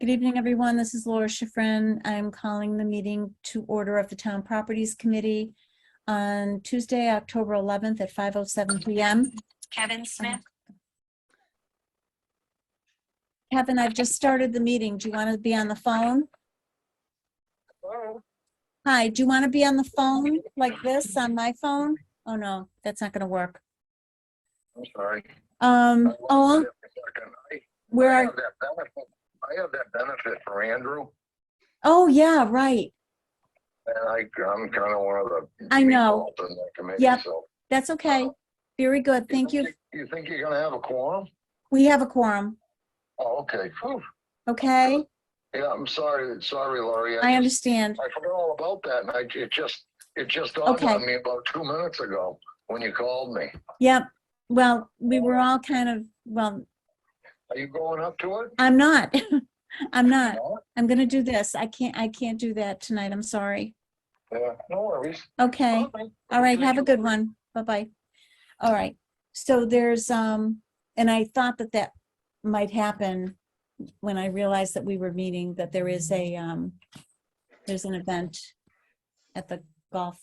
Good evening, everyone. This is Laura Schifrin. I'm calling the meeting to order of the Town Properties Committee on Tuesday, October 11th at 5:07 p.m. Kevin Smith. Kevin, I've just started the meeting. Do you want to be on the phone? Hello? Hi, do you want to be on the phone like this on my phone? Oh, no, that's not going to work. I'm sorry. Oh, where I are, have that benefit. I have that benefit for Andrew, oh, yeah, right. and I'm kind of one of the. I know. meatballs in that committee, Yep. so. That's okay. Very good. Thank you. You think you're gonna have a quorum? We have a quorum, Oh, okay. Phew. okay? Yeah, I'm sorry, Laurie. I understand. I forgot all about that, and it just dawned Okay. on me about 2 minutes ago when you called me. Yep. Well, we were all kind of, well, Are you going up to it? I'm not. I'm not. No? I'm gonna do this. I can't do that tonight. I'm sorry. Yeah, no worries. Okay. Okay. All right. Have a good one. Bye-bye. All right. So there's, and I thought that that might happen when I realized that we were meeting, that there is a, there's an event at the golf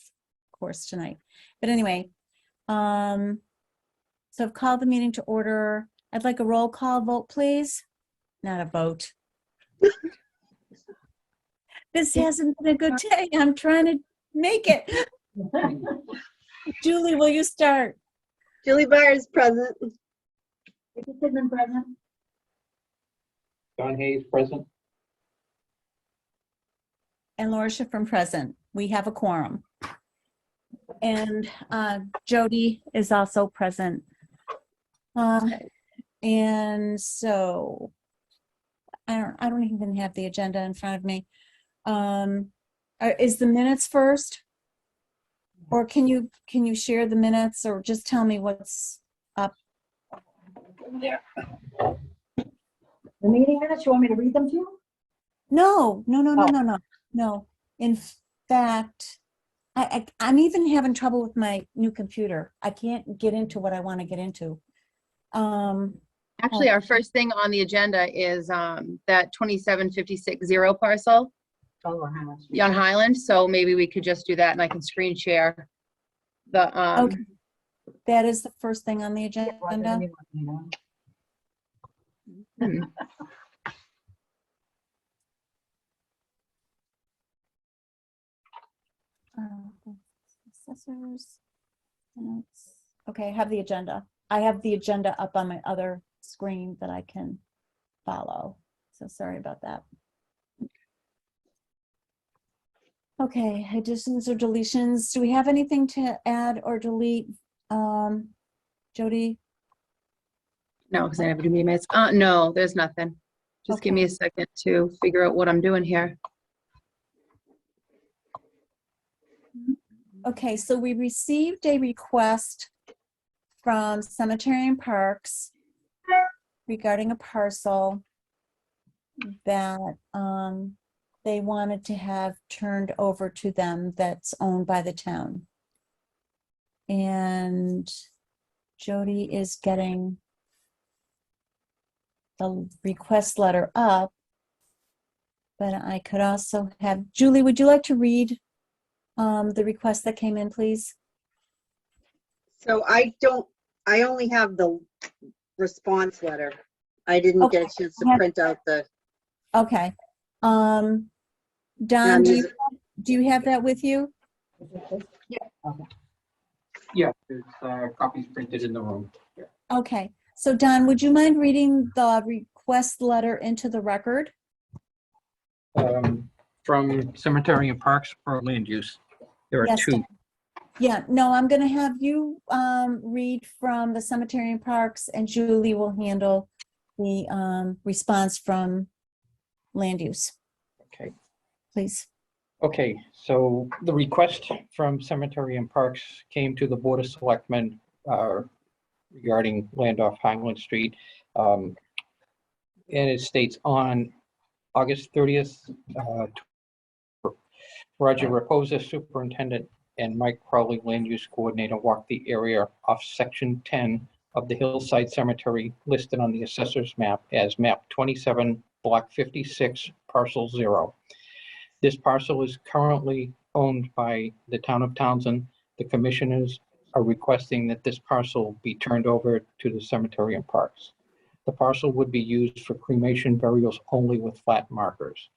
course tonight. But anyway, so I've called the meeting to order. I'd like a roll call vote, please. Not a vote. This hasn't been a good day. I'm trying to make it. Julie, will you start? Julie Byers present. Vicki Kidman present. John Hayes present. And Laura Schifrin present. We have a quorum. And Jody is also present. And so I don't even have the agenda in front of me. Is the minutes first? Or can you share the minutes or just tell me what's up? The meeting minutes, you want me to read them to you? No. In fact, I'm even having trouble with my new computer. I can't get into what I want to get into. Actually, our first thing on the agenda is that 27560 parcel Oh, how much? on Highland. So maybe we could just do that and I can screen share the, Okay. That is the first thing on the agenda. hmm. Assessors. Minutes. Okay, I have the agenda. I have the agenda up on my other screen that I can follow. So sorry about that. Okay, additions or deletions. Do we have anything to add or delete? Jody? No, because I never do meeting minutes. No, there's nothing. Just give me a second to figure out what I'm doing here. Okay, so we received a request from Cemetery and Parks regarding a parcel that they wanted to have turned over to them that's owned by the town. And Jody is getting the request letter up, but I could also have, Julie, would you like to read the request that came in, please? So I only have the response letter. I didn't get a chance to print out the. Okay. Don, do you have that with you? Yeah. Okay. Yeah, there's copies printed in the room. Yeah. Okay. So Don, would you mind reading the request letter into the record? From Cemetery and Parks for land use. There are Yes, two. Don. Yeah, no, I'm going to have you read from the Cemetery and Parks, and Julie will handle the response from land use. Okay. Please. Okay, so the request from Cemetery and Parks came to the Board of Selectmen regarding land off Highland Street. And it states on August 30th, Roger Raposa, Superintendent, and Mike Crowley, Land Use Coordinator, walked the area off Section 10 of the Hillside Cemetery listed on the assessor's map as map 27 Block 56, Parcel 0. This parcel is currently owned by the town of Townsend. The commissioners are requesting that this parcel be turned over to the Cemetery and Parks. The parcel would be used for cremation burials only with flat markers.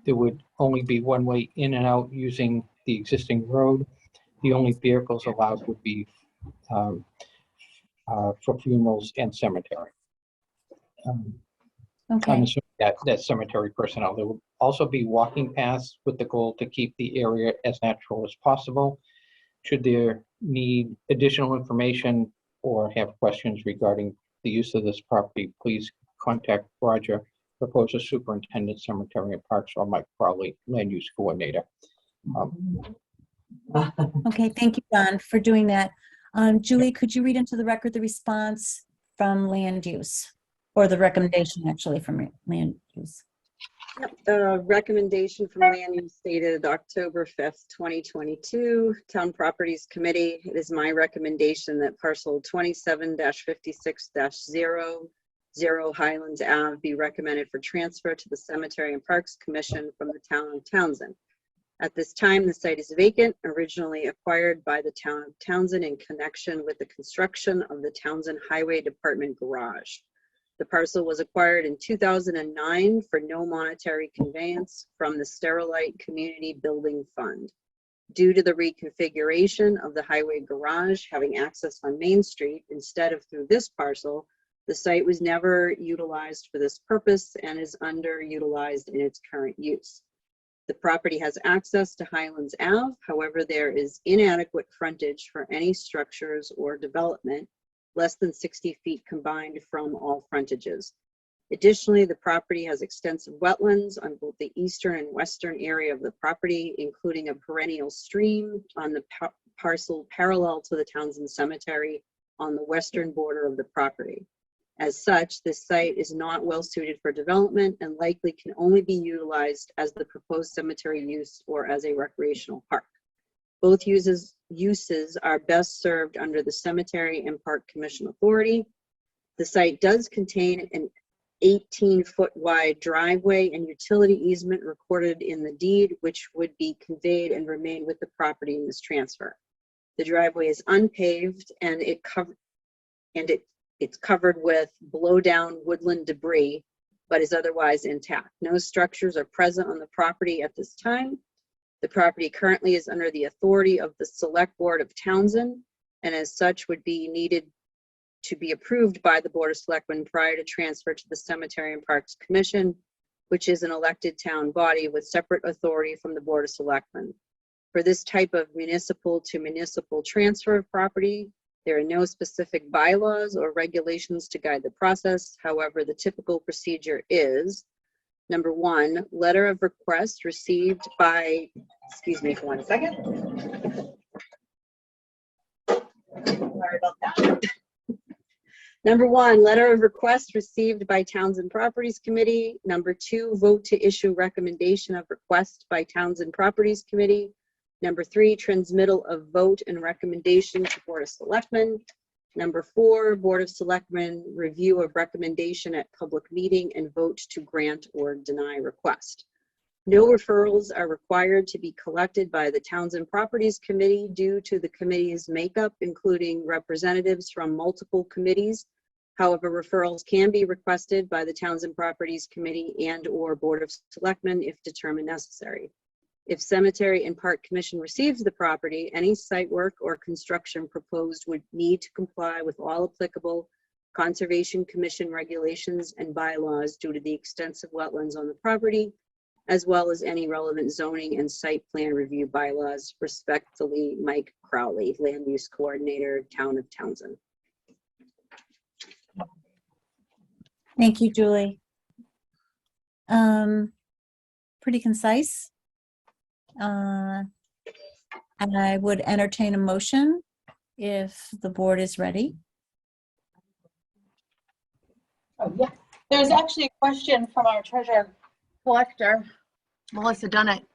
There would only be one way in and out using the existing road. The only vehicles allowed would be for funerals and cemetery. I'm Okay, assuming that cemetery personnel. There will also be walking paths with the goal to keep the area as natural as possible. Should there need additional information or have questions regarding the use of this property, please contact Roger, Proposer Superintendent, Cemetery and Parks, or Mike Crowley, Land Use Coordinator. okay, thank you, Don, for doing that. Julie, could you read into the record the response from land use? Or the recommendation actually from land use? Yep, the recommendation from Land Use stated October 5th, 2022, Town Properties Committee. It is my recommendation that parcel 27-56-00 Highlands Ave be recommended for transfer to the Cemetery and Parks Commission from the town of Townsend. At this time, the site is vacant, originally acquired by the town of Townsend in connection with the construction of the Townsend Highway Department garage. The parcel was acquired in 2009 for no monetary conveyance from the Sterilite Community Building Fund. Due to the reconfiguration of the highway garage having access on Main Street instead of through this parcel, the site was never utilized for this purpose and is underutilized in its current use. The property has access to Highlands Ave, however, there is inadequate frontage for any structures or development, less than 60 feet combined from all frontages. Additionally, the property has extensive wetlands on both the eastern and western area of the property, including a perennial stream on the parcel parallel to the Townsend Cemetery on the western border of the property. As such, this site is not well suited for development and likely can only be utilized as the proposed cemetery use or as a recreational park. Both uses are best served under the Cemetery and Park Commission authority. The site does contain an 18-foot wide driveway and utility easement recorded in the deed, which would be conveyed and remain with the property in this transfer. The driveway is unpaved and it's covered with blow down woodland debris, but is otherwise intact. No structures are present on the property at this time. The property currently is under the authority of the Select Board of Townsend, and as such would be needed to be approved by the Board of Selectmen prior to transfer to the Cemetery and Parks Commission, which is an elected town body with separate authority from the Board of Selectmen. For this type of municipal to municipal transfer of property, there are no specific bylaws or regulations to guide the process. However, the typical procedure is: number one, letter of request received by, excuse me for 1 second. Sorry about that. Number one, letter of request received by Townsend Properties Committee. Number two, vote to issue recommendation of request by Townsend Properties Committee. Number three, transmittal of vote and recommendation to Board of Selectmen. Number four, Board of Selectmen review of recommendation at public meeting and vote to grant or deny request. No referrals are required to be collected by the Townsend Properties Committee due to the committee's makeup, including representatives from multiple committees. However, referrals can be requested by the Townsend Properties Committee and/or Board of Selectmen if determined necessary. If Cemetery and Park Commission receives the property, any site work or construction proposed would need to comply with all applicable Conservation Commission regulations and bylaws due to the extensive wetlands on the property, as well as any relevant zoning and site plan review bylaws. Respectfully, Mike Crowley, Land Use Coordinator, Town of Townsend. Thank you, Julie. Pretty concise. And I would entertain a motion if the board is ready. Oh, yeah. There's actually a question from our treasurer collector, Melissa Dunnett,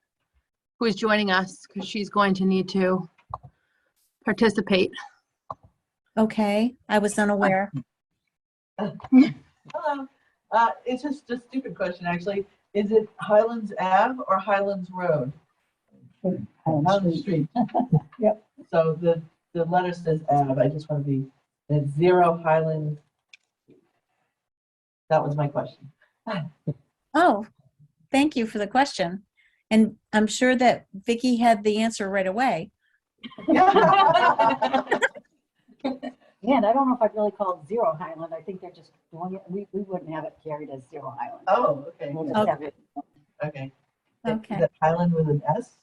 who is joining us because she's going to need to participate. Okay, I was unaware. Hello. It's just a stupid question, actually. Is it Highlands Ave or Highlands Road? Highlands Street. Yep. So the letter says Ave. I just want to be, it's 0 Highlands. That was my question. Oh, thank you for the question. And I'm sure that Vicky had the answer right away. Yeah, and I don't know if I'd really call it 0 Highland. I think they're just doing it. We wouldn't have it carried as 0 Highland. Oh, okay. We'll just have it Okay. Okay. Is it Highland with an S?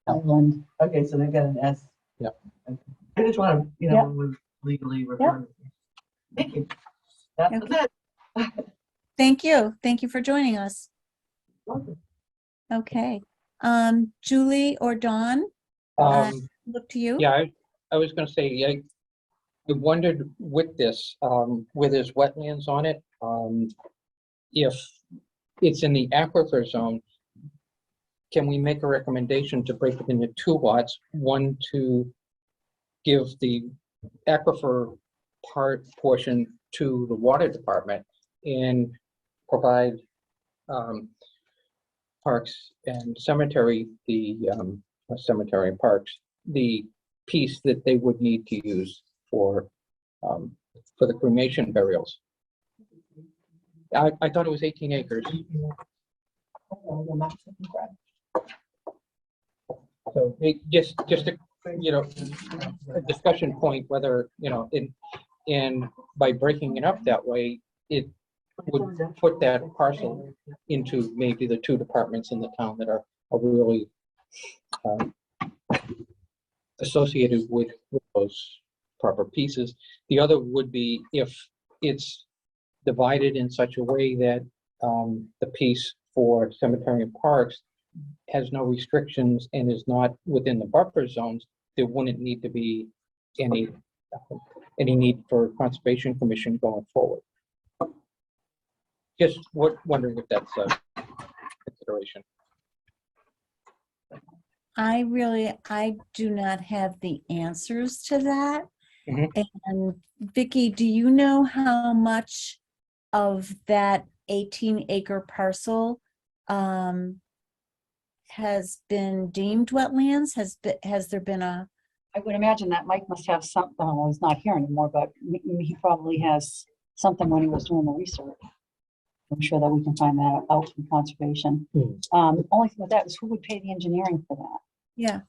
Highland. Okay, so they've got an S. Yep. Okay. I just want to, you know, when we legally refer. to it. Thank you. That was it. Thank you. Thank you for joining us. Welcome. Okay. Julie or Dawn, look to you. Yeah, I was gonna say, I wondered with this, where there's wetlands on it, if it's in the aquifer zone, can we make a recommendation to break it into 2 lots? One to give the aquifer portion to the water department and provide Parks and Cemetery, Cemetery and Parks, the piece that they would need to use for the cremation burials. I thought it was 18 acres. So just a, you know, a discussion point whether, you know, and by breaking it up that way, it would put that parcel into maybe the 2 departments in the town that are really associated with those proper pieces. The other would be if it's divided in such a way that the piece for Cemetery and Parks has no restrictions and is not within the buffer zones, there wouldn't need to be any need for Conservation Commission going forward. Just wondering if that's a consideration. I do not have the answers to that. Mhm. And Vicky, do you know how much of that 18-acre parcel has been deemed wetlands? Has there been a? I would imagine that Mike must have something. Well, he's not here anymore, but he probably has something when he was doing the research. I'm sure that we can find that out from conservation. Only thing with that is who would pay the engineering for that? Yeah.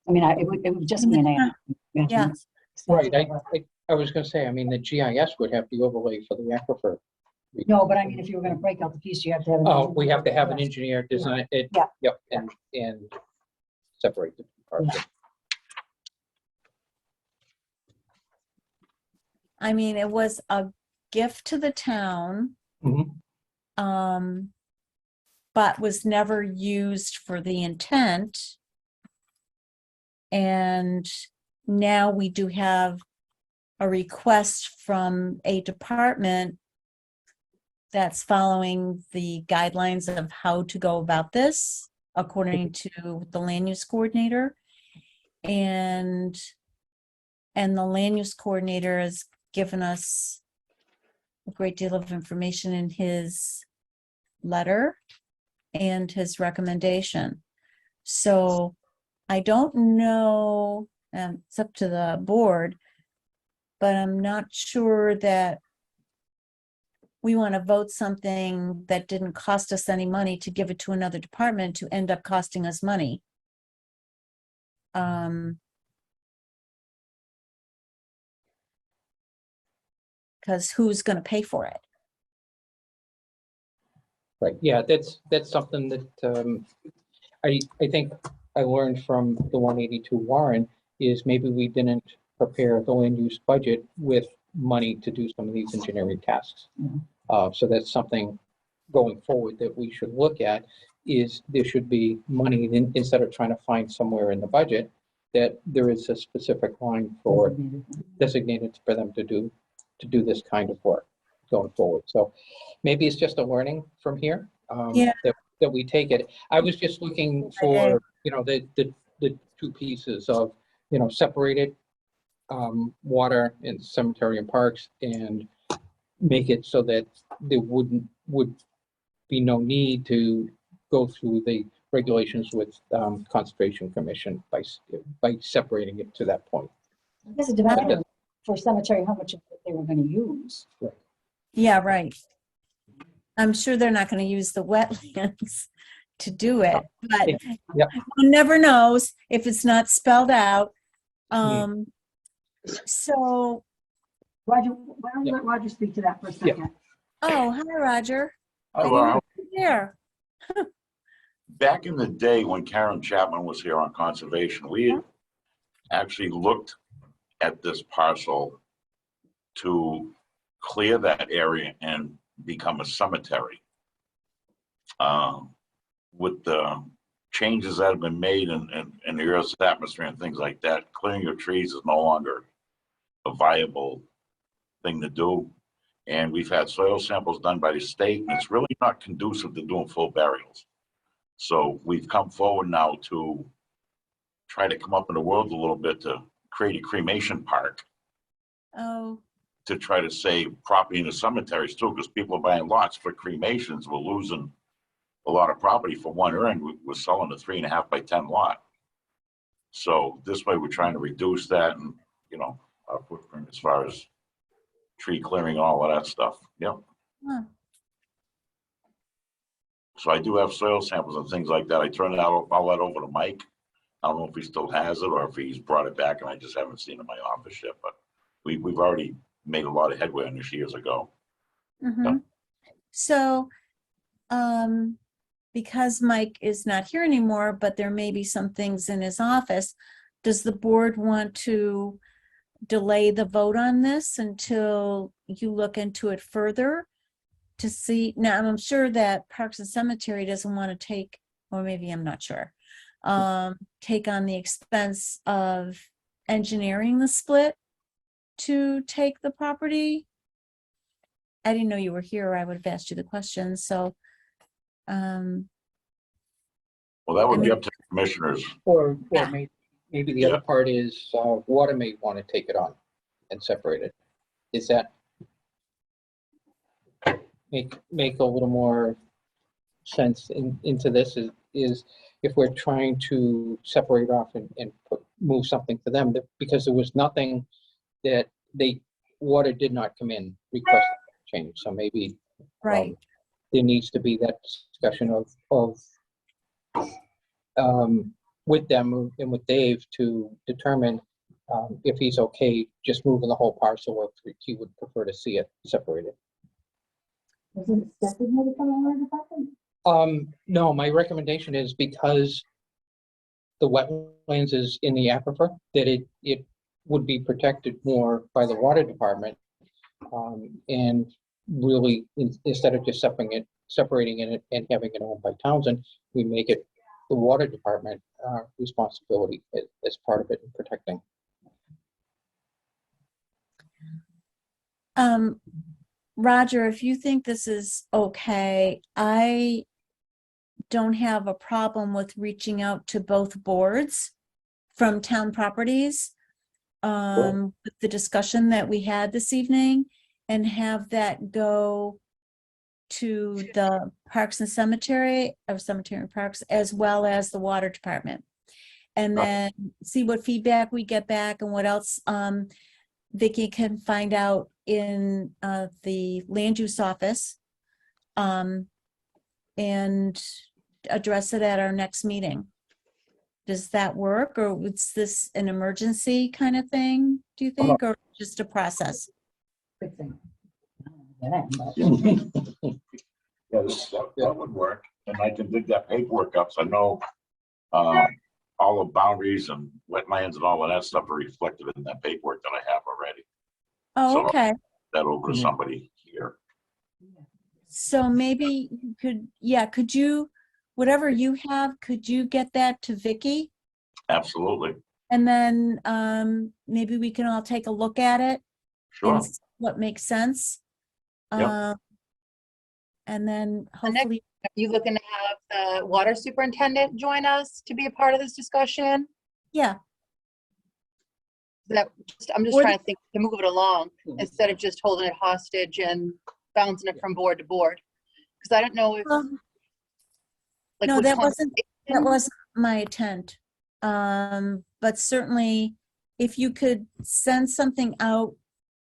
I mean, it would just be an A. Yeah. Right, I was gonna say, I mean, the GIS would have the overlay for the aquifer. No, but I mean, if you were gonna break out the piece, you have to have. Oh, we have to have an engineer design it. Yeah. Yep, and separate the parts. I mean, it was a gift to the town, Mhm. but was never used for the intent. And now we do have a request from a department that's following the guidelines of how to go about this, according to the land use coordinator. And the land use coordinator has given us a great deal of information in his letter and his recommendation. So I don't know, it's up to the board, but I'm not sure that we want to vote something that didn't cost us any money to give it to another department to end up costing us money. Because who's going to pay for it? Right, yeah, that's something that I think I learned from the 182 Warren is maybe we didn't prepare the land use budget with money to do some of these engineering tasks. So that's something going forward that we should look at is there should be money instead of trying to find somewhere in the budget that there is a specific line for designated for them to do this kind of work going forward. So maybe it's just a learning from here. Yeah. That we take it. I was just looking for, you know, the 2 pieces of, you know, separated water in cemetery and parks and make it so that there would be no need to go through the regulations with Conservation Commission by separating it to that point. I guess it depends on, for cemetery, how much of it they were gonna use. Yeah, right. I'm sure they're not going to use the wetlands to do it, but Yep. one never knows if it's not spelled out. Yeah. So, Roger, why don't we let Roger speak to that for a Yeah. second? oh, hi, Roger. I didn't Hello. know you were here. Back in the day when Karen Chapman was here on conservation, we had actually looked at this parcel to clear that area and become a cemetery. With the changes that have been made in the Earth's atmosphere and things like that, clearing your trees is no longer a viable thing to do. And we've had soil samples done by the state, and it's really not conducive to doing full burials. So we've come forward now to try to come up in the world a little bit to create a cremation park Oh, to try to save property in the cemeteries too, because people are buying lots for cremations. We're losing a lot of property for one urn. We're selling a 3.5 by 10 lot. So this way we're trying to reduce that and, you know, our footprint as far as tree clearing and all of that stuff. Yep. huh. So I do have soil samples and things like that. I turned all that over to Mike. I don't know if he still has it or if he's brought it back and I just haven't seen it in my office yet, but we've already made a lot of headway on this years ago. Mhm. So, because Mike is not here anymore, but there may be some things in his office, does the board want to delay the vote on this until you look into it further to see? Now, I'm sure that Parks and Cemetery doesn't want to take, or maybe I'm not sure, take on the expense of engineering the split to take the property. I didn't know you were here, or I would have asked you the question, so. Well, that would I be mean- up to the commissioners. Or Yeah. maybe the other part is water may want to take it on and separate it. Is that make a little more sense into this is if we're trying to separate off and move something to them, because there was nothing that water did not come in requesting change. So maybe Right, there needs to be that discussion of with them and with Dave to determine if he's okay just moving the whole parcel, or if he would prefer to see it separated. Was it designated for the water department? No, my recommendation is because the wetlands is in the aquifer, that it would be protected more by the water department. And really, instead of just separating it and having it owned by Townsend, we make it the water department responsibility as part of it in protecting. Roger, if you think this is okay, I don't have a problem with reaching out to both boards from Town Properties with the discussion that we had this evening, and have that go to the Parks and Cemetery, or Cemetery and Parks, as well as the Water Department. And then see what feedback we get back and what else Vicky can find out in the land use office, and address it at our next meeting. Does that work, or is this an emergency kind of thing, do you think, or just a process? Quick thing. Yeah, but- Yes, that would work. And I can dig that paperwork up. So I know all the boundaries and wetlands and all of that stuff are reflected in that paperwork that I have already. Oh, So- okay. That over to Mhm. somebody here. So maybe you could, yeah, could you, whatever you have, could you get that to Vicky? Absolutely. And then maybe we can all take a look at it Sure. and see what makes sense. Yep. And then The next- hopefully, Are you looking to have the water superintendent join us to be a part of this discussion? yeah, I'm just trying to think to move it along instead of just holding it hostage and bouncing it from board to board. Because I don't know if. like, No, which that ones- wasn't my intent. But certainly, if you could send something out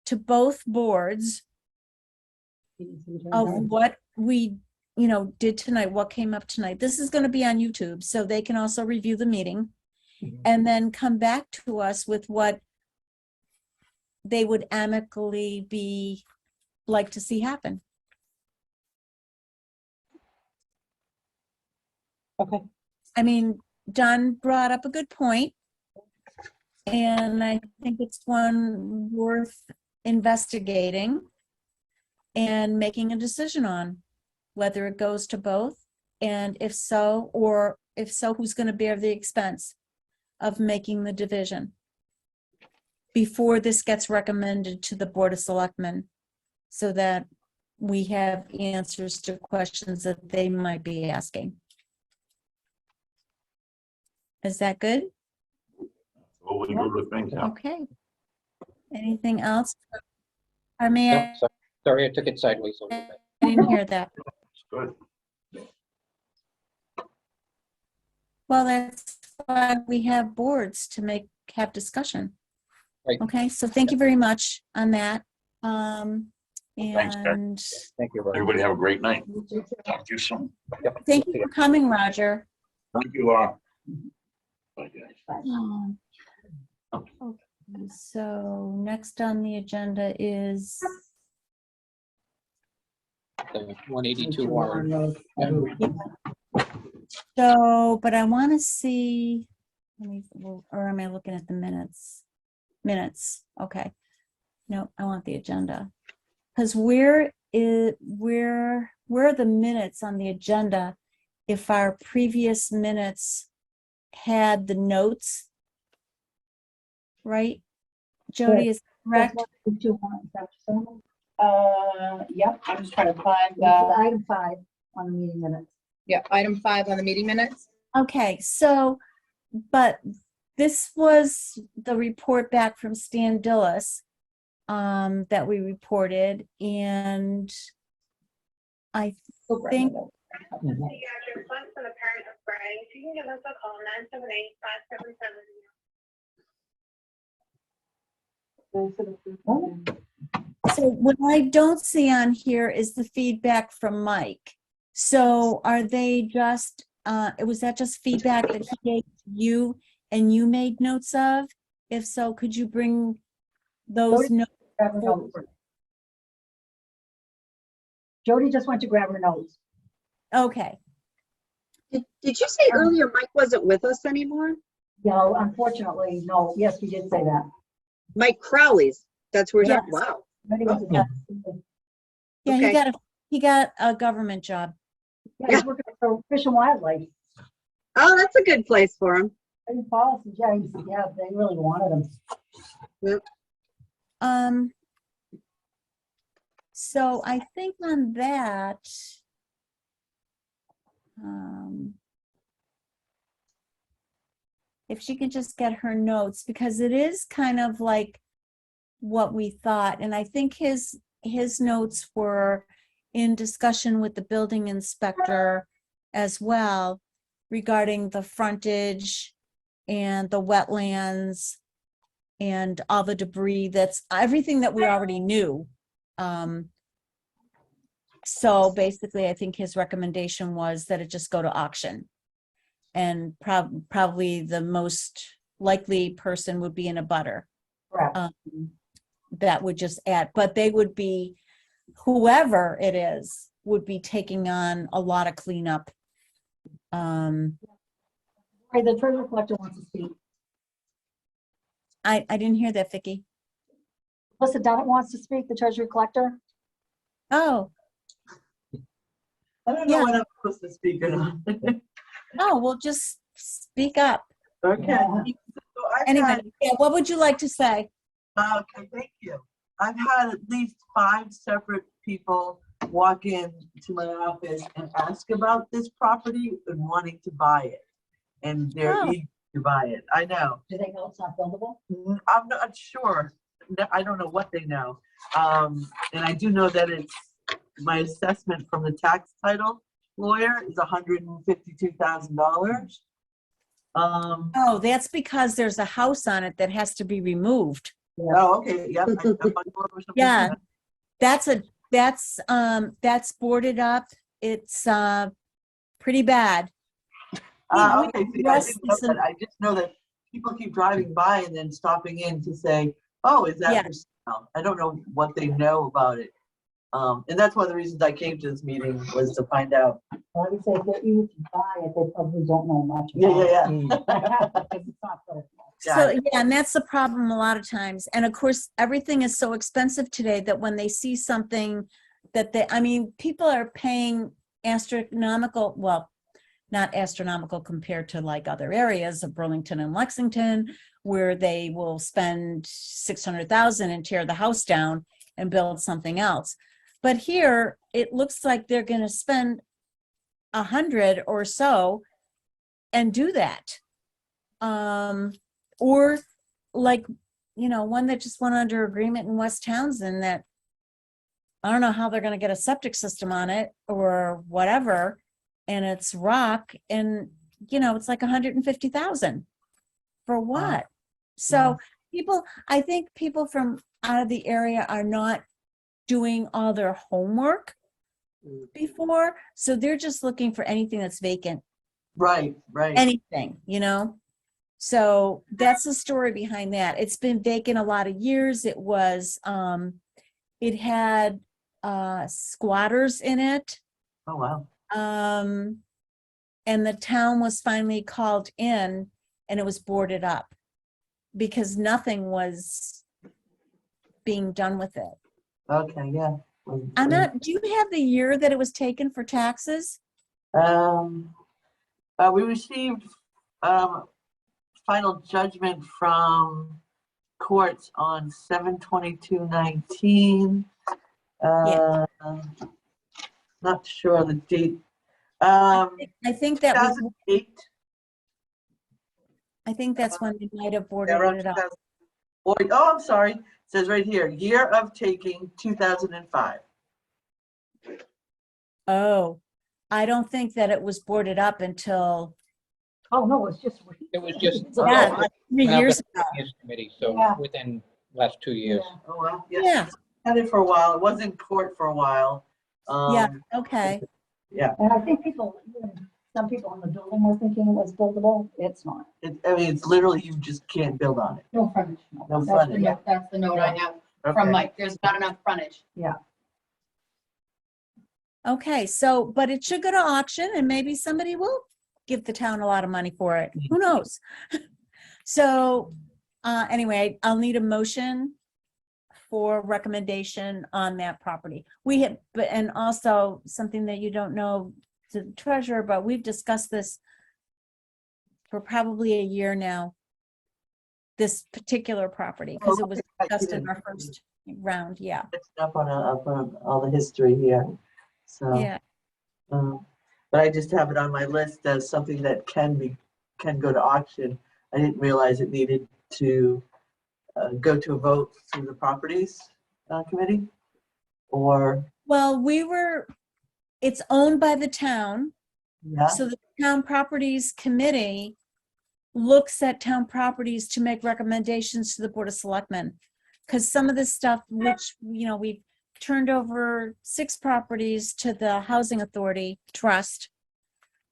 to both boards of what we, did tonight, what came up tonight. This is going to be on YouTube, so they can also review the meeting and then come back to us with what they would amicably like to see happen. Okay. I mean, John brought up a good point, and I think it's one worth investigating and making a decision on whether it goes to both, and if so, who's going to bear the expense of making the division before this gets recommended to the Board of Selectmen, so that we have answers to questions that they might be asking. Is that good? What we do with things, yeah. Okay. Anything else? I mean, No, sorry, I took it sideways a little bit. I didn't hear that. It's good. Well, that's why we have boards to have discussion. Right. Okay, so thank you very much on that. Thanks, Jack. And Thank you, Roger. Everybody have a great night. Talk to you soon. Yep. thank you for coming, Roger. Thank you, Laura. Bye, guys. Okay, so next on the agenda is, The 182 warrant. but I want to see, or am I looking at the minutes? Minutes, okay. No, I want the agenda. Because where are the minutes on the agenda if our previous minutes had the notes? Right? Jody, is correct? Yep, I'm just trying to find, Item 5 on the meeting minutes. yeah, item 5 on the meeting minutes. Okay, so, but this was the report back from Stan Dillis that we reported, and I think, Pediatric plus and a parent of Brian, you can give us a call, 978-577. so what I don't see on here is the feedback from Mike. So are they just, was that just feedback that he gave to you and you made notes of? If so, could you bring those notes? Jody just went to grab her notes. Okay, Did you say earlier Mike wasn't with us anymore? No, unfortunately, no. Yes, we did say that. Mike Crowley's, that's where we're talking, Yes. wow. Maybe it was- yeah, Okay. he got a government job. Yeah, he's working for Fish and Wildlife. Oh, that's a good place for him. And Paul and James, yeah, they really wanted him. So I think on that, if she could just get her notes, because it is kind of like what we thought, and I think his notes were in discussion with the building inspector as well regarding the frontage and the wetlands and all the debris, that's everything that we already knew. So basically, I think his recommendation was that it just go to auction. And probably the most likely person would be in a butter. Correct. That would just add, but they would be, whoever it is, would be taking on a lot of cleanup. Right, the treasure collector wants to speak. I didn't hear that, Vicky. Melissa Dunnett wants to speak, the treasurer collector. Oh, I don't know Yeah. when I'm supposed to speak or not. oh, well, just speak up. Okay. Yeah. So I've had, Anybody, yeah, what would you like to say? okay, thank you. I've had at least 5 separate people walk in to my office and ask about this property and wanting to buy it. And they're Oh. you buy it. I know. Do they know it's not buildable? I'm not sure. No, I don't know what they know. And I do know that it's, my assessment from the tax title lawyer is $152,000. Oh, that's because there's a house on it that has to be removed. Oh, okay, yep. Yeah. That's boarded up. It's pretty bad. Okay, see, I Russ didn't know is that. I just know that people keep driving by and then stopping in to say, oh, is that Yeah. for sale? I don't know what they know about it. And that's one of the reasons I came to this meeting, was to find out. Well, I would say if they're eager to buy it, they probably don't know much Yeah, about yeah, it. yeah. Because it's not buildable. So, yeah, and that's the problem a lot of times. And of course, everything is so expensive today that when they see something that I mean, people are paying astronomical, well, not astronomical compared to like other areas of Burlington and Lexington, where they will spend 600,000 and tear the house down and build something else. But here, it looks like they're going to spend 100 or so and do that. Or like, one that just went under agreement in West Townsend that I don't know how they're going to get a septic system on it or whatever. And it's rock and, it's like 150,000 for what? So I think people from out of the area are not doing all their homework before. So they're just looking for anything that's vacant, Right. anything, So that's the story behind that. It's been vacant a lot of years. It was, it had squatters in it. Oh, wow. And the town was finally called in and it was boarded up because nothing was being done with it. Okay, yeah. I'm not, do you have the year that it was taken for taxes? We received final judgment from courts on 7/22/19. Not sure the date. I think that was, 2008. I think that's when they might have Yeah, boarded around it up. 2000. Oh, I'm sorry. It says right here, year of taking 2005. Oh, I don't think that it was boarded up until, Oh, no, it's just. It was just. yeah, like 3 Went out years to ago. Finance Committee, so Yeah. within last 2 years. Yeah. Oh, well, Yeah, Had it for a while. It was in court for a while. yeah, okay. And I think some people in the building were thinking it was buildable. It's not. It's literally, you just can't build on it. No frontage. No That's the frontage. note. That's the note I have Okay. from Mike. There's not enough frontage. Okay, so, but it should go to auction and maybe somebody will give the town a lot of money for it. Who knows? So, anyway, I'll need a motion for recommendation on that property. We had, but, and also something that you don't know to the treasurer, but we've discussed this for probably a year now. This particular property, because it was discussed in our first round, yeah. It's up on all the history here. So, Yeah, but I just have it on my list as something that can go to auction. I didn't realize it needed to go to a vote through the properties committee, or well, it's owned by the town. yeah. So the town properties committee looks at town properties to make recommendations to the Board of Selectmen. Because some of the stuff which, we've turned over 6 properties to the Housing Authority Trust.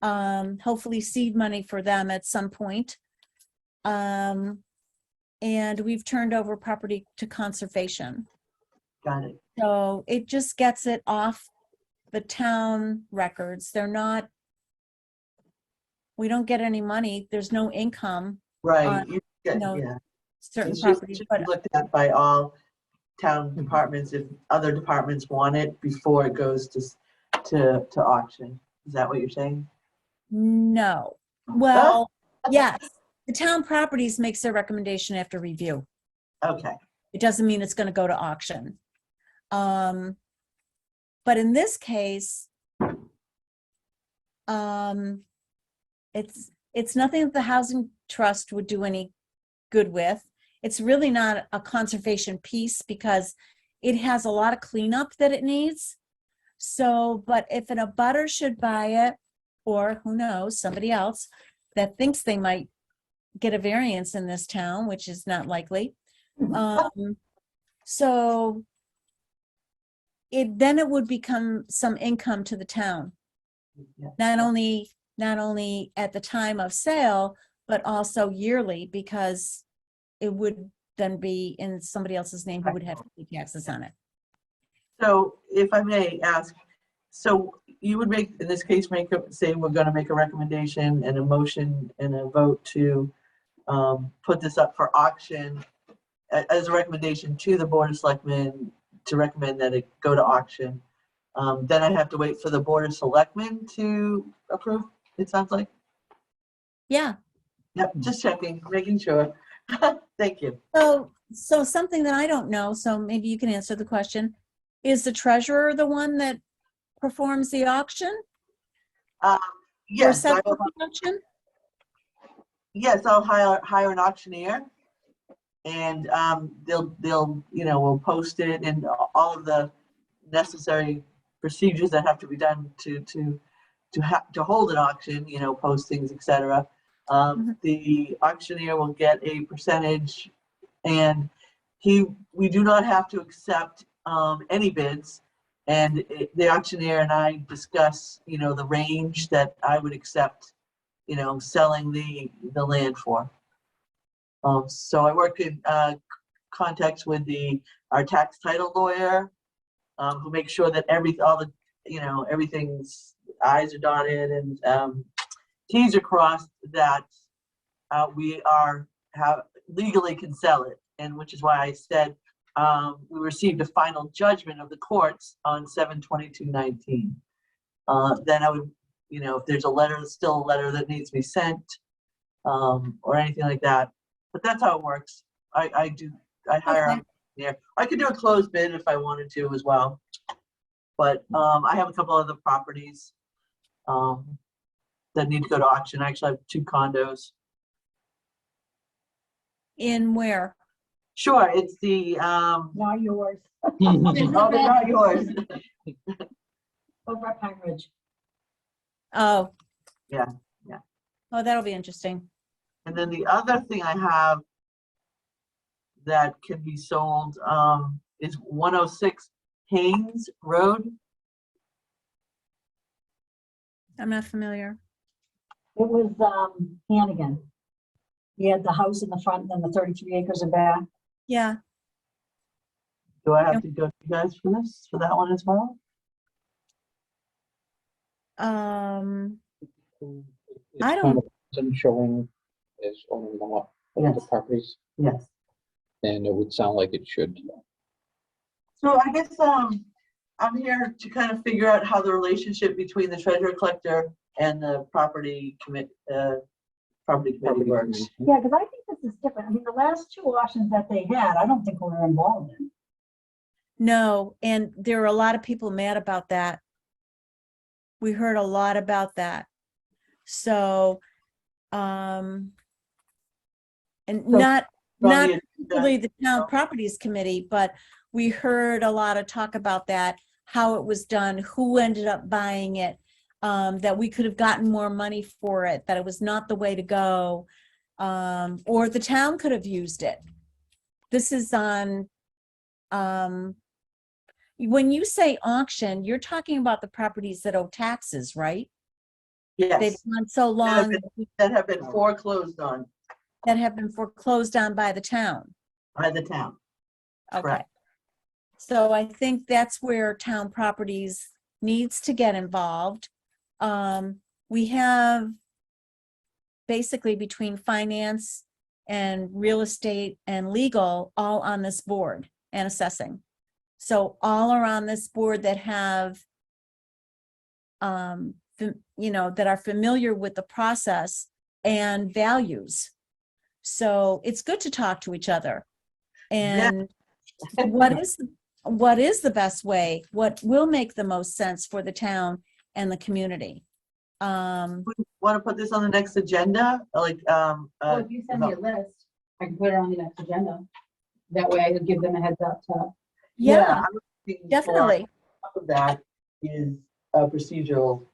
Hopefully seed money for them at some point. And we've turned over property to conservation. Got it. So it just gets it off the town records. We don't get any money. There's no income, Right. no, Yeah. certain It properties, should but be looked at by all town departments if other departments want it before it goes to auction. Is that what you're saying? no. Well, yes, the town properties makes their recommendation after review. Okay. It doesn't mean it's gonna go to auction. But in this case, It's nothing that the Housing Trust would do any good with. It's really not a conservation piece because it has a lot of cleanup that it needs. So, but if an abutter should buy it, or who knows, somebody else that thinks they might get a variance in this town, which is not likely. So then it would become some income to the town, Yeah. not only at the time of sale, but also yearly, because it would then be in somebody else's name who would have to pay taxes on it. So if I may ask, so you would make, in this case, say we're gonna make a recommendation and a motion and a vote to put this up for auction as a recommendation to the Board of Selectmen to recommend that it go to auction. Then I have to wait for the Board of Selectmen to approve, it sounds like? Yeah. Yep, just checking, making sure. Thank you. So something that I don't know, so maybe you can answer the question. Is the treasurer the one that performs the auction? Or Yes, sets up the auction? yes, I'll hire an auctioneer. And they'll, we'll post it and all of the necessary procedures that have to be done to hold an auction, postings, et cetera. The auctioneer will get a percentage, and we do not have to accept any bids. And the auctioneer and I discuss, the range that I would accept, selling the land for. So I work in contacts with our tax title lawyer, who makes sure that everything's I's are dotted and T's are crossed, that we legally can sell it. And which is why I said we received a final judgment of the courts on 7/22/19. Then I would, if there's still a letter that needs to be sent, or anything like that. But that's how it works. I hire Okay. them. Yeah, I could do a closed bid if I wanted to as well. But I have a couple other properties that need to go to auction. I actually have 2 condos. In where? Sure, it's the Not yours. oh, they're not yours. Over at Pine Ridge. Oh. Yeah. Oh, that'll be interesting. And then the other thing I have that can be sold is 106 Haynes Road. I'm not familiar. It was Hannigan. He had the house in the front and then the 33 acres in back. Yeah. Do I have to go to you guys for that one as well? I don't- Isn't showing as owning them up, the Yes. properties, Yes. and it would sound like it should. So I guess I'm here to kind of figure out how the relationship between the treasurer collector and the property committee works. Yeah, because I think this is different. I mean, the last 2 auctions that they had, I don't think we were involved in. No, and there are a lot of people mad about that. We heard a lot about that. So, and not particularly the town properties committee, but we heard a lot of talk about that, how it was done, who ended up buying it, that we could have gotten more money for it, that it was not the way to go, or the town could have used it. This is on, when you say auction, you're talking about the properties that owe taxes, right? They've Yes, gone so long that have been foreclosed on that have been foreclosed on by the town. by the town. Okay. Correct. So I think that's where town properties needs to get involved. We have basically between finance and real estate and legal all on this board, and assessing. So all are on this board that have, that are familiar with the process and values. So it's good to talk to each other. And what is the best way? What will make the most sense for the town and the community? Want to put this on the next agenda? Like, Well, if you send me a list, I can put it on the next agenda. That way I could give them a heads up to. Yeah, I'm looking for- definitely. top of that is a procedural,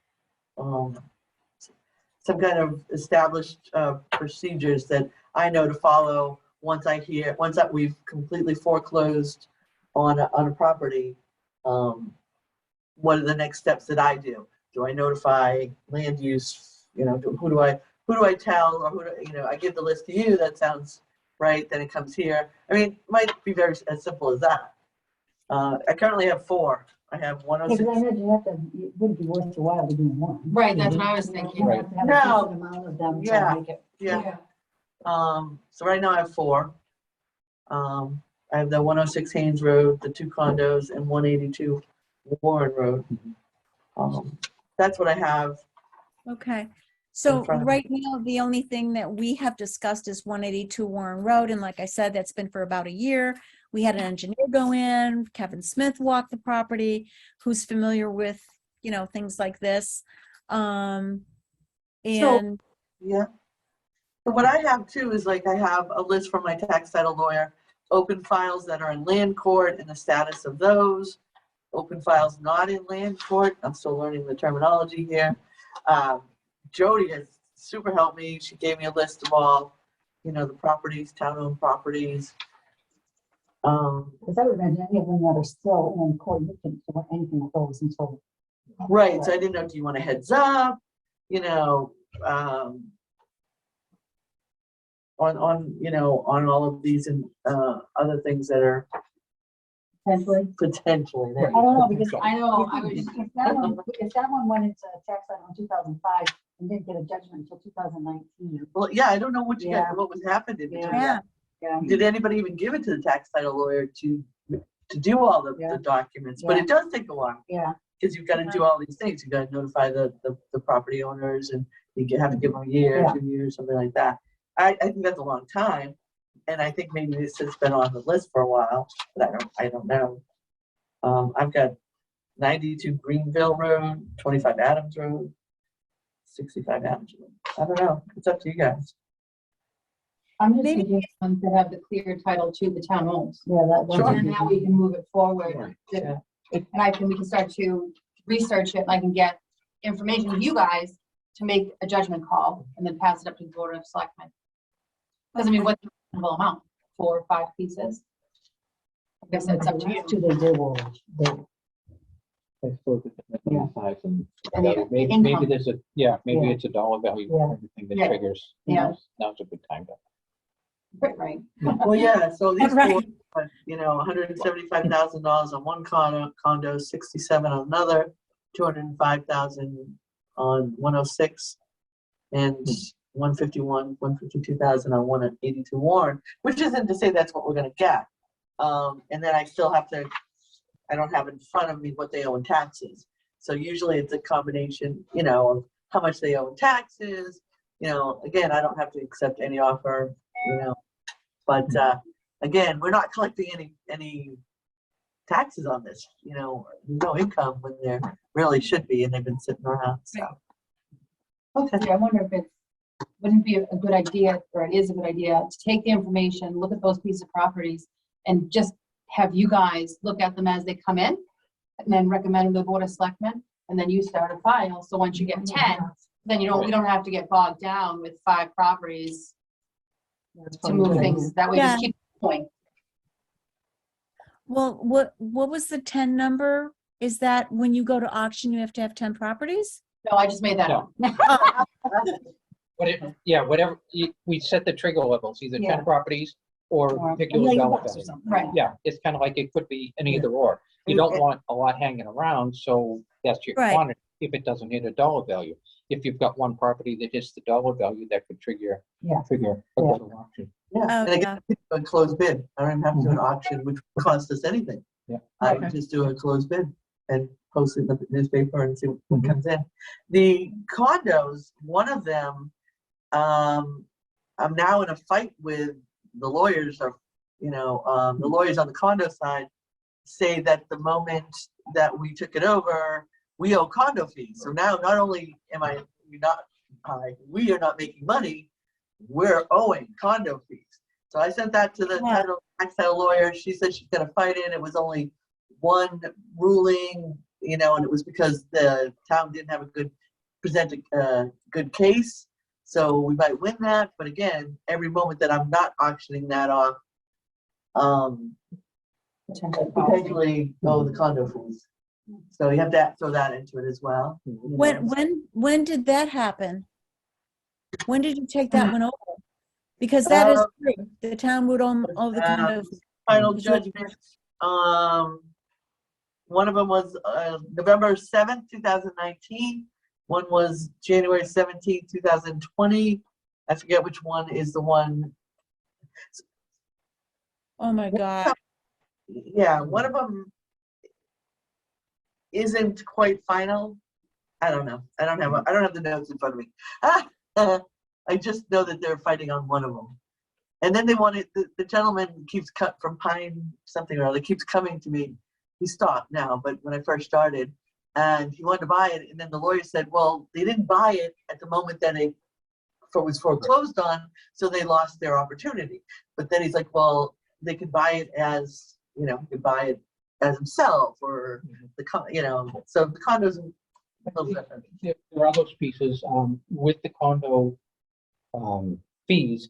some kind of established procedures that I know to follow once that we've completely foreclosed on a property. What are the next steps that I do? Do I notify land use? You know, who do I tell, or I give the list to you? That sounds right. Then it comes here. I mean, it might be very as simple as that. I currently have 4. I have Yeah, because 106. I imagine it wouldn't be worth your while to do one. Right, that's what I was You thinking. have to have a No. decent amount of them Yeah. to make it. Yeah. So right now I have 4. I have the 106 Haynes Road, the 2 condos, and 182 Warren Road. That's what I have. Okay. So front of me. right now, the only thing that we have discussed is 182 Warren Road. And like I said, that's been for about a year. We had an engineer go in, Kevin Smith walked the property, who's familiar with, things like this. And Yeah. So what I have too is I have a list from my tax title lawyer, open files that are in land court and the status of those, open files not in land court. I'm still learning the terminology here. Jody has super helped me. She gave me a list of all, the properties, town-owned properties. Because I would imagine any of them that are still in court, you can do anything with those until. Right, so I didn't know, do you want a heads up, on all of these and other things that are potentially there. I don't know, because I know, I was, if that one went into tax title in 2005 and didn't get a judgment until 2019. Well, yeah, I don't know what Yeah. what was happening between Yeah. that. Yeah. Did anybody even give it to the tax title lawyer to do all the documents? But Yeah. it does take a while, Yeah. because you've got to do all these things. You've got to notify the property owners, and have to give them a year, Yeah. 2 years, something like that. I think that's a long time, and I think maybe this has been on the list for a while, but I don't know. I've got 92 Greenville Road, 25 Adams Road, 65 Adams Road. I don't know. It's up to you guys. I'm just Maybe- thinking, ones that have the clear title to the town owns. yeah, that one. Sure. And now we can move it forward. Yeah. And we can start to research it, and I can get information to you guys to make a judgment call and then pass it up to the Board of Selectmen. Because I mean, what's the reasonable amount? 4 or 5 pieces? I guess it's up to you. They will. I suppose it depends on the size and And the value. Maybe income. there's maybe Yeah. it's a dollar value Yeah. for everything that Yeah. triggers. Yeah. Now's a good time to. Right. Well, yeah, so these Right. 4, $175,000 on one condo, 67 on another, 205,000 on 106, and 152,000 on 182 Warren, which isn't to say that's what we're gonna get. And then I still I don't have in front of me what they owe in taxes. So usually it's a combination, of how much they owe in taxes. Again, I don't have to accept any offer, but again, we're not collecting any taxes on this, no income when there really should be, and they've been sitting around, so. Okay. Yeah, I wonder if wouldn't it be a good idea, or it is a good idea, to take the information, look at those pieces of properties, and just have you guys look at them as they come in, and then recommend to the Board of Selectmen, and then you start a file. So once you get 10, then we don't have to get bogged down with 5 properties to move things. That way, just keep going. well, what was the 10 number? Is that when you go to auction, you have to have 10 properties? No, I just made that up. Whatever, we set the trigger levels, either Yeah. 10 proproperties or Or pick $1 your million dollar bucks or value. something. Right. Yeah, it's kind of like it could be an either or. You don't want a lot hanging around, so that's your Right. quantity if it doesn't hit a dollar value. If you've got one property that hits the dollar value, that could trigger a Yeah. little auction. Yeah, Oh, and I get a closed bid. I don't even have to do an auction, which would cost us anything. Yeah. I Okay. just do a closed bid and post it in the newspaper and see what comes in. The condos, one of them, I'm now in a fight with the lawyers the lawyers on the condo side say that the moment that we took it over, we owe condo fees. So now not only am I we are not making money. We're owing condo fees. So I sent that to the Yeah. tax title lawyer. She said she's gonna fight it. It was only one ruling, and it was because the town didn't have present a good case. So we might win that, but again, every moment that I'm not auctioning that off, potentially owe the condo fees. So you have to throw that into it as well. When did that happen? When did you take that one over? Because that is true. The town would owe the condo. Final Because you have to- judgment, one of them was November 7th, 2019. One was January 17th, 2020. I forget which one is the one. Oh my God. Yeah, one of them isn't quite final. I don't know. I don't have the notes in front of me. I just know that they're fighting on one of them. And then they wanted, the gentleman keeps cut from Pine something or other, keeps coming to me. He stopped now, but when I first started, and he wanted to buy it, and then the lawyer said, well, they didn't buy it at the moment that it was foreclosed on, so they lost their opportunity. But then he's like, well, they could buy it as, he could buy it as himself, or so the condos are a little different. There are those pieces, with the condo fees.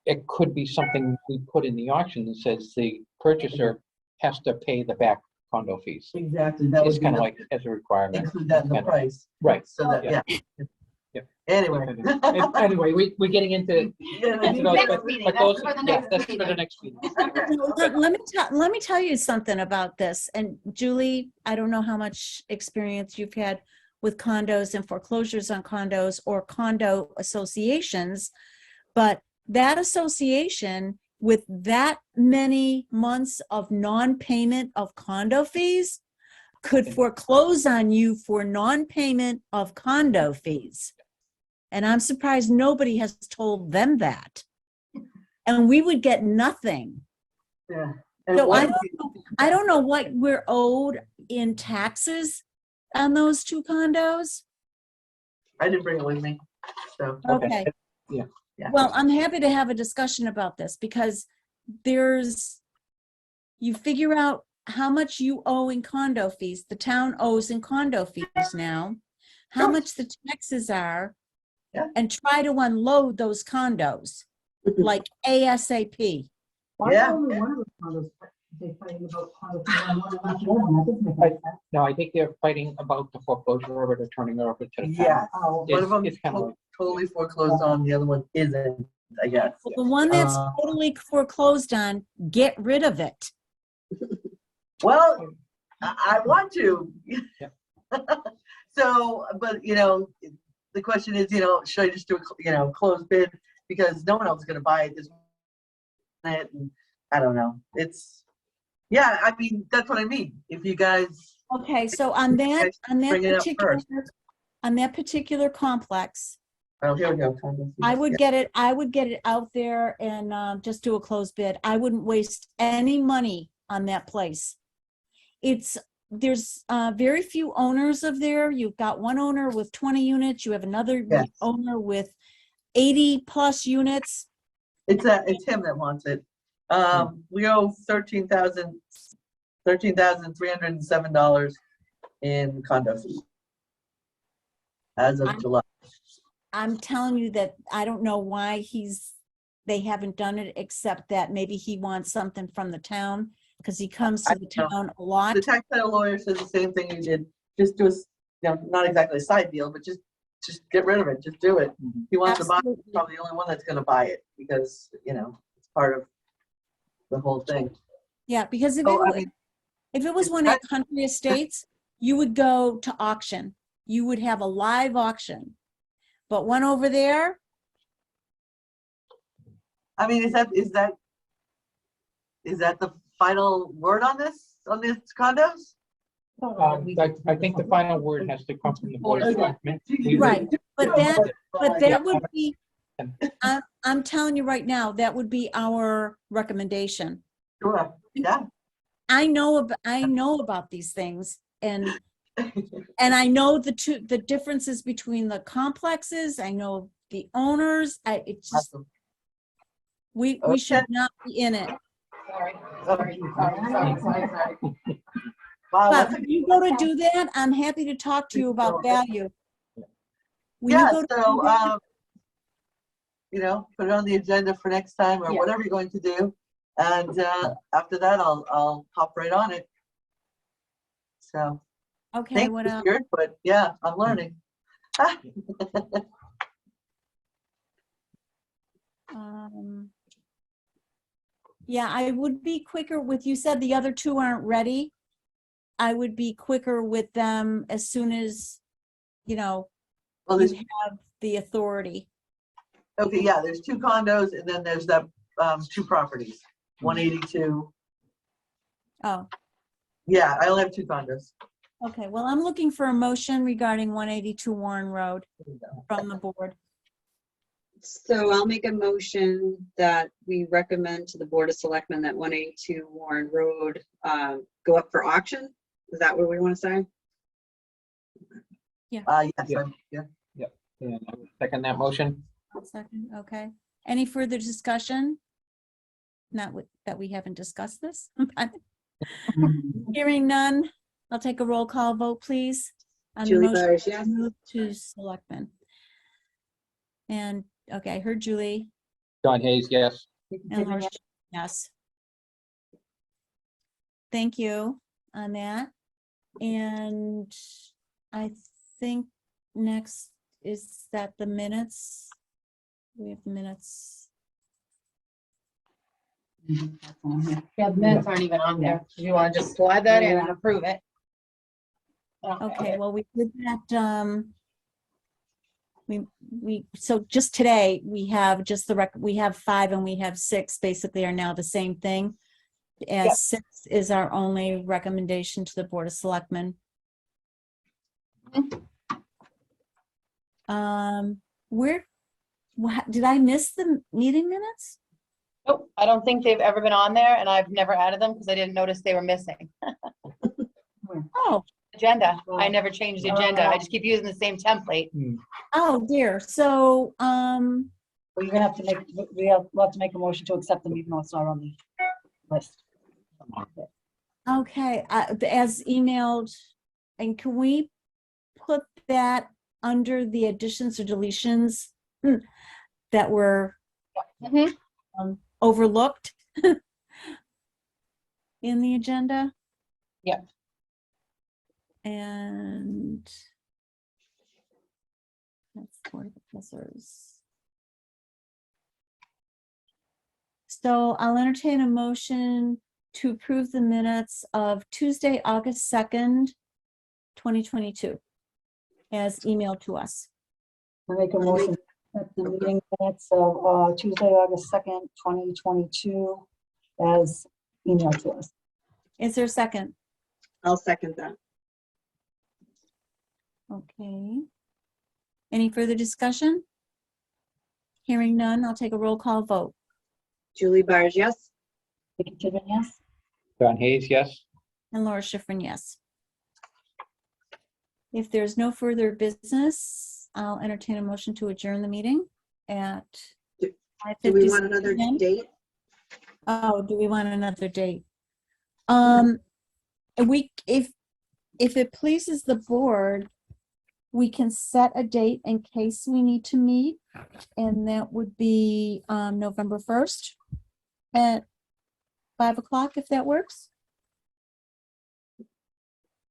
It could be something we put in the auction that says the purchaser has to pay the back condo fees. Exactly, that It's would be kind of like as a requirement. include that in the Kind of- price. Right. So that, Yeah. yeah. Anyway. Anyway, we're getting into Yeah, those, Next meeting, but that's those, for the yeah, next that's for meeting. the next meeting. No, let me tell you something about this. And Julie, I don't know how much experience you've had with condos and foreclosures on condos or condo associations, but that association with that many months of non-payment of condo fees could foreclose on you for non-payment of condo fees. And I'm surprised nobody has told them that. And we would get nothing. Yeah. So I don't know what we're owed in taxes on those two condos. I didn't bring it with me, so. Okay. Yeah. Yeah. Well, I'm happy to have a discussion about this because you figure out how much you owe in condo fees, the town owes in condo fees now, how Sure. much the taxes are, Yeah. and try to unload those condos like ASAP. Yeah. No, I think they're fighting about the foreclosure of it or turning it over to the town. Yeah, one of them It's kind of like, totally foreclosed on, the other one isn't, I guess. The one that's Uh, totally foreclosed on, get rid of it. Well, I want to. Yeah. So, but the question is, should I just do a closed bid because no one else is going to buy it this minute? And I don't know. Yeah, I mean, that's what I mean. If you guys, Okay, so on that bring it up particular, first. on that particular complex, oh, here we go. I would get it out there and just do a closed bid. I wouldn't waste any money on that place. There's very few owners of there. You've got one owner with 20 units. You have another Yes. owner with 80 plus units. It's him that wants it. We owe $13,307 in condo fees as of July. I'm telling you that I don't know why they haven't done it, except that maybe he wants something from the town because he comes to the town a lot. The tax title lawyer says the same thing you did. Just do not exactly a side deal, but just get rid of it. Just do it. He wants to buy it. He's probably the only one that's going to buy it because it's part of the whole thing. Yeah, because if So, it was one at Country Estates, you would go to auction. You would have a live auction. But one over there, I mean, is that the final word on this condos? I think the final word has to come from the board of selectmen. right? But that would be. I'm telling you right now, that would be our recommendation. Sure. Yeah. I know about these things, and And I know the differences between the complexes. I know the owners. It's just, Awesome. we Okay. should not be in it. Sorry. But Wow, that's a when you go to do that, I'm happy to talk to you about value. When you Yeah, go to do so, that- you know, put it on the agenda for next time or Yeah. whatever you're going to do. And after that, I'll hop right on it. So, Okay, thank what you else? for your input. Yeah, I'm learning. Yeah, I would be quicker with, you said the other two aren't ready. I would be quicker with them as soon as, you know, Well, you there's, have the authority. okay, yeah, there's 2 condos and then there's the 2 properties, 182. Oh, Yeah, I only have 2 condos. okay. Well, I'm looking for a motion regarding 182 Warren Road from the board. So I'll make a motion that we recommend to the Board of Selectmen that 182 Warren Road go up for auction. Is that what we want to say? Yes, Yeah. yeah. And I would second that motion. One second, okay. Any further discussion? That we haven't discussed this. Hearing none, I'll take a roll call vote, please. On the Julie motion Byers, to yes. move to selectmen. And, okay, I heard Julie John Hayes, yes. and Laura, yes. Thank you on that. And I think next is that the minutes. We have the minutes. Yeah, the minutes aren't even on there. You want to just slide that in and approve it? Okay, well, we did that, so just today, we have just we have 5 and we have 6 basically are now the same thing. As 6 is our only recommendation to the Board of Selectmen. Did I miss the meeting minutes? Nope, I don't think they've ever been on there, and I've never added them because I didn't notice they were missing. Oh, Agenda, I never changed the agenda. I just keep using the same template. oh dear, so, Well, you're gonna have to make, we'll have to make a motion to accept them even though it's not on the list. okay, as emailed, and can we put that under the additions or deletions that were Mhm. overlooked in the agenda? Yep. And that's Board of Assessors. So I'll entertain a motion to approve the minutes of Tuesday, August 2nd, 2022, as emailed to us. I make a motion that the meeting minutes of Tuesday, August 2nd, 2022 as emailed to us. Is there a second? I'll second that. Okay. Any further discussion? Hearing none, I'll take a roll call vote. Julie Byers, yes. Vicky Tibbet, yes? John Hayes, yes. And Laura Schifrin, yes. If there's no further business, I'll entertain a motion to adjourn the meeting at Do we 5:56 want another p.m. date? Oh, do we want another date? If it pleases the board, we can set a date in case we need to meet, and that would be November 1st at 5 o'clock, if that works.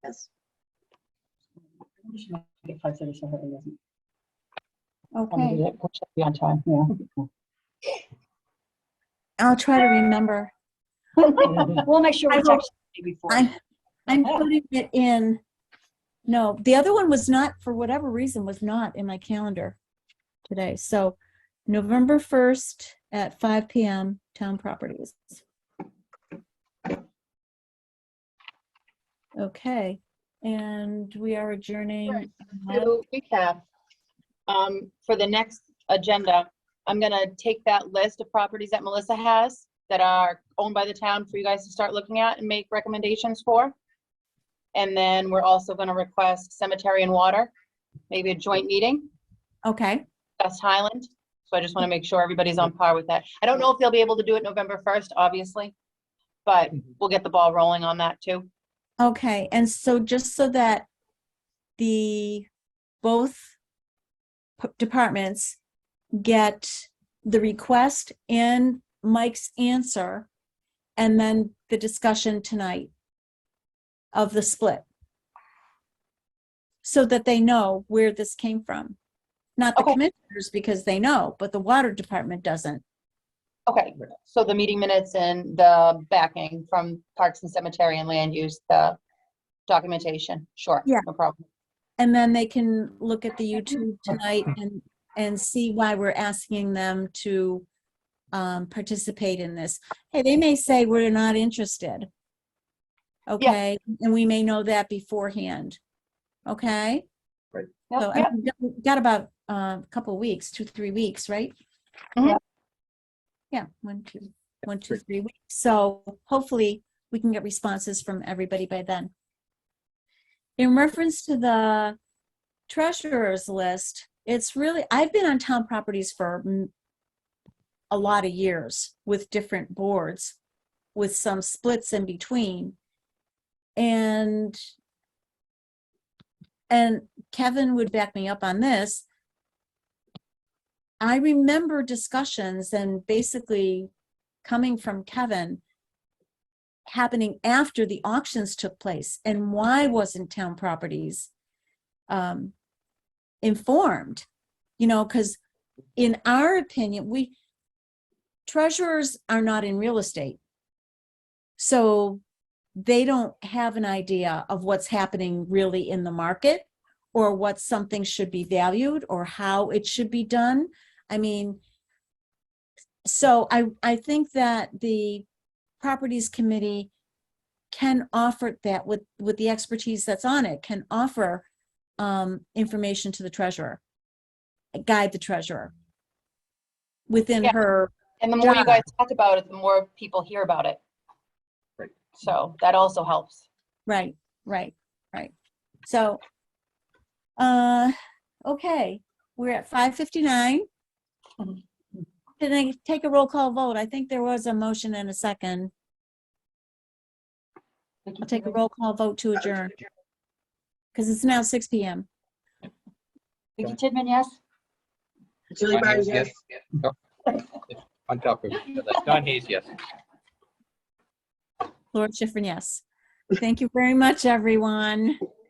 Yes. We should make it 5:30 so that it doesn't- Okay, We should be on time, yeah. I'll try to remember. We'll make sure we I will- text you before. I'm putting it in. No, the other one was not, for whatever reason, was not in my calendar today. So November 1st at 5 p.m. Town Properties. Okay, and we are adjourning. To recap, for the next agenda, I'm gonna take that list of properties that Melissa has that are owned by the town for you guys to start looking at and make recommendations for. And then we're also gonna request cemetery and water, maybe a joint meeting, Okay, that's Highland. So I just want to make sure everybody's on par with that. I don't know if they'll be able to do it November 1st, obviously, but we'll get the ball rolling on that too. okay. And so just so that both departments get the request and Mike's answer, and then the discussion tonight of the split. So that they know where this came from. Not the Okay. commissioners, because they know, but the water department doesn't. Okay, so the meeting minutes and the backing from Parks and Cemetery and Land Use, the documentation, sure, Yeah. no problem. And then they can look at the YouTube tonight and see why we're asking them to participate in this. Hey, they may say we're not interested. Okay, and we may know that beforehand. Okay? Right. So I mean, we've got about a couple of weeks, 2-3 weeks, right? Mhm. Yeah, 1-2-3 weeks. So hopefully we can get responses from everybody by then. In reference to the treasurer's list, it's really, I've been on town properties for a lot of years with different boards, with some splits in between. And Kevin would back me up on this. I remember discussions and basically coming from Kevin happening after the auctions took place. And why wasn't town properties informed? You know, because in our opinion, treasurers are not in real estate. So they don't have an idea of what's happening really in the market, or what something should be valued, or how it should be done. I mean, so I think that the Properties Committee can offer that with the expertise that's on it, can offer information to the treasurer, guide the treasurer within Yeah. her. And the more you job. guys talk about it, the more people hear about it. Right. So that also helps. Right. So, okay, we're at 5:59. Mhm. Can I take a roll call vote? I think there was a motion and a second. I'll take a roll call vote to adjourn. Because it's now 6 PM. Vicky Tidman, yes? Julie Don Hayes, Byers, yes. Oh, on top of each other. Don Hayes, yes. Laura Schifrin, yes. Thank you very much, everyone.